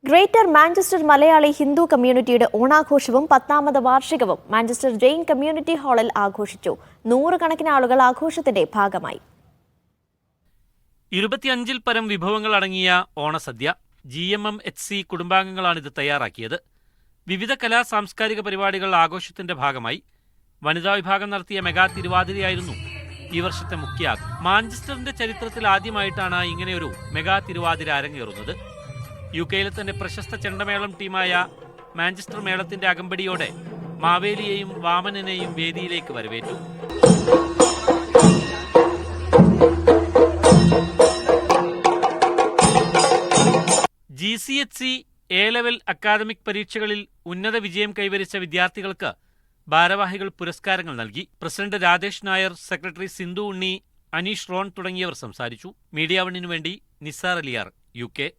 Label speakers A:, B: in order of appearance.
A: Greater Manchester Malayali Hindu കമ്മ്യൂണിറ്റിയുടെ ഓണാഘോഷവും 10ാമത് വാർഷികവും Manchester Jain community ഹാളിൽ ആഘോഷിച്ചു. നൂറുകണക്കിന് ആളുകൾ ആഘോഷത്തിന്റെ ഭാഗമായി.
B: 25-ൽ പരം വിഭവങ്ങൾ അടങ്ങിയ ഓണസദ്യ GMMHC കുടുംബാംഗങ്ങളാണിത് തയ്യാറാക്കിയത്. വിവിധ കലാ സാംസ്കാരിക പരിപാടികൾ ആഘോഷത്തിന്റെ ഭാഗമായി. വനിതാ വിഭാഗം നടത്തിയ മെഗാ തിരുവാതിരയായിരുന്നു ഈ വർഷത്തെ മുഖ്യ. മാഞ്ചസ്റ്ററിന്റെ ചരിത്രത്തിൽ ആദ്യമായിട്ടാണ് ഇങ്ങനെയൊരു മെഗാ തിരുവാതിര അരങ്ങേറുന്നത്. UK-യിലെ തന്നെ പ്രശസ്ത ചെണ്ടമേളം ടീമായ മാഞ്ചസ്റ്റർ മേളത്തിന്റെ അകമ്പടിയോടെ മാവേലിയെയും വാമനനെയും വേദിയിലേക്ക് വരവേറ്റു. GCHC A-ലെവൽ അക്കാദമിക് പരീക്ഷകളിൽ ഉന്നത വിജയം കൈവരിച്ച വിദ്യാർത്ഥികൾക്ക് ഭാരവാഹികൾ പുരസ്കാരങ്ങൾ നൽകി. പ്രസിഡന്റ് രാജേഷ് നായർ, സെക്രട്ടറി സിന്ധു ഉണ്ണി, അനീഷ് റോൺ തുടങ്ങിയവർ സംസാരിച്ചു. മീഡിയ 1 വേണ്ടി നിസാർ അലിയാർ, UK.